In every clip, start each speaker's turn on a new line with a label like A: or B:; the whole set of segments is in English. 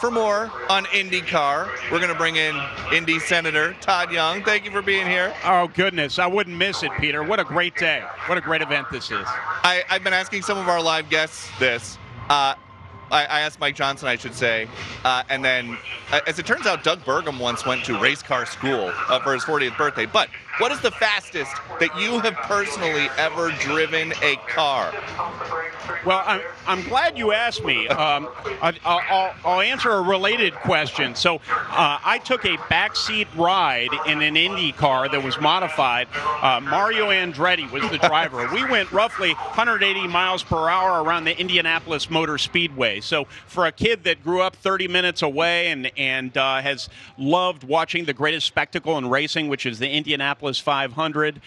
A: For more on IndyCar, we're going to bring in Indy Senator Todd Young. Thank you for being here.
B: Oh, goodness. I wouldn't miss it, Peter. What a great day. What a great event this is.
A: I've been asking some of our live guests this. I asked Mike Johnson, I should say, and then, as it turns out, Doug Burgum once went to race car school for his 40th birthday. But what is the fastest that you have personally ever driven a car?
B: Well, I'm glad you asked me. I'll answer a related question. So I took a backseat ride in an Indy car that was modified. Mario Andretti was the driver. We went roughly 180 miles per hour around the Indianapolis Motor Speedway. So for a kid that grew up 30 minutes away and has loved watching the greatest spectacle in racing, which is the Indianapolis 500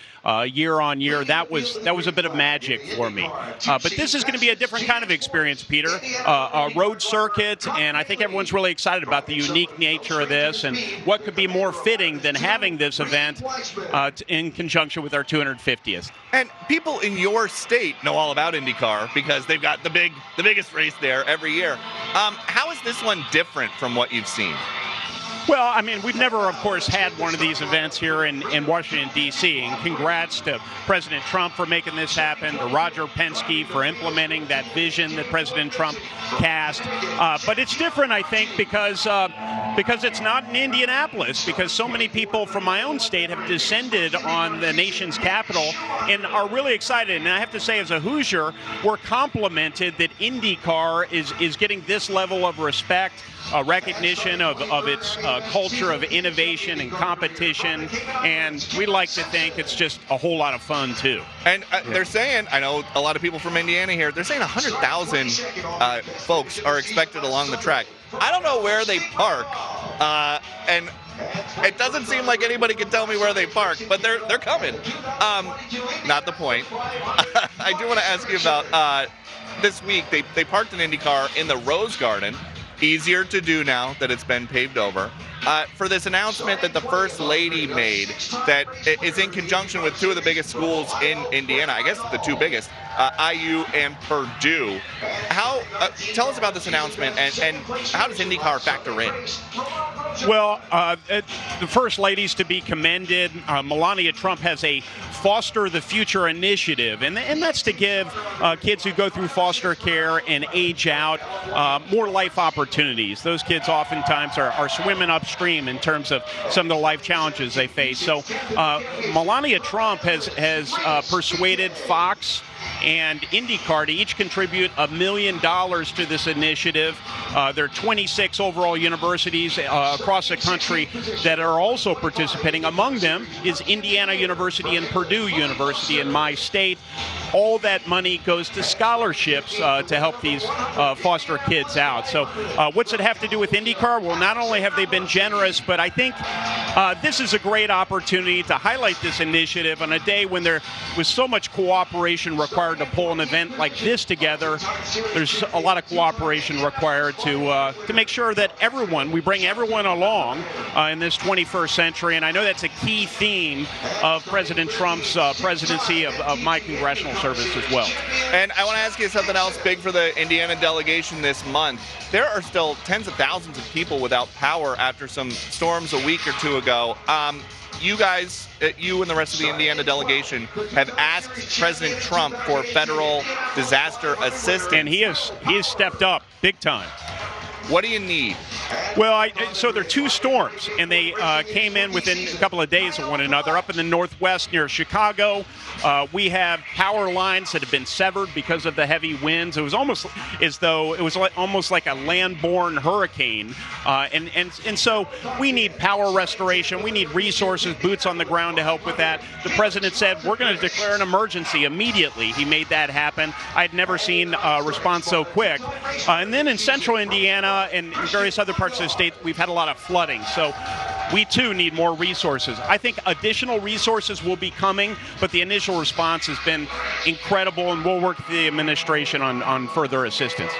B: year on year, that was a bit of magic for me. But this is going to be a different kind of experience, Peter. A road circuit, and I think everyone's really excited about the unique nature of this, and what could be more fitting than having this event in conjunction with our 250th.
A: And people in your state know all about IndyCar because they've got the biggest race there every year. How is this one different from what you've seen?
B: Well, I mean, we've never, of course, had one of these events here in Washington, D.C., and congrats to President Trump for making this happen, to Roger Penske for implementing that vision that President Trump cast. But it's different, I think, because it's not in Indianapolis, because so many people from my own state have descended on the nation's capital and are really excited. And I have to say, as a Hoosier, we're complimented that IndyCar is getting this level of respect, recognition of its culture of innovation and competition, and we like to think it's just a whole lot of fun too.
A: And they're saying, I know a lot of people from Indiana here, they're saying 100,000 folks are expected along the track. I don't know where they park, and it doesn't seem like anybody can tell me where they park, but they're coming. Not the point. I do want to ask you about this week. They parked an IndyCar in the Rose Garden. Easier to do now that it's been paved over. For this announcement that the First Lady made that is in conjunction with two of the biggest schools in Indiana, I guess the two biggest, IU and Purdue. Tell us about this announcement and how does IndyCar factor in?
B: Well, the First Lady's to be commended. Melania Trump has a Foster the Future initiative, and that's to give kids who go through foster care and age out more life opportunities. Those kids oftentimes are swimming upstream in terms of some of the life challenges they face. So Melania Trump has persuaded Fox and IndyCar to each contribute $1 million to this initiative. There are 26 overall universities across the country that are also participating. Among them is Indiana University and Purdue University in my state. All that money goes to scholarships to help these foster kids out. So what's it have to do with IndyCar? Well, not only have they been generous, but I think this is a great opportunity to highlight this initiative on a day when there was so much cooperation required to pull an event like this together. There's a lot of cooperation required to make sure that we bring everyone along in this 21st century. And I know that's a key theme of President Trump's presidency of my congressional service as well.
A: And I want to ask you something else big for the Indiana delegation this month. There are still tens of thousands of people without power after some storms a week or two ago. You guys, you and the rest of the Indiana delegation have asked President Trump for federal disaster assistance.
B: And he has stepped up big time.
A: What do you need?
B: Well, so there are two storms, and they came in within a couple of days of one another. Up in the northwest near Chicago, we have power lines that have been severed because of the heavy winds. It was almost as though it was almost like a land-borne hurricane. And so we need power restoration. We need resources, boots on the ground to help with that. The president said, we're going to declare an emergency immediately. He made that happen. I'd never seen a response so quick. And then in central Indiana and various other parts of the state, we've had a lot of flooding. So we too need more resources. I think additional resources will be coming, but the initial response has been incredible, and we'll work with the administration on further assistance.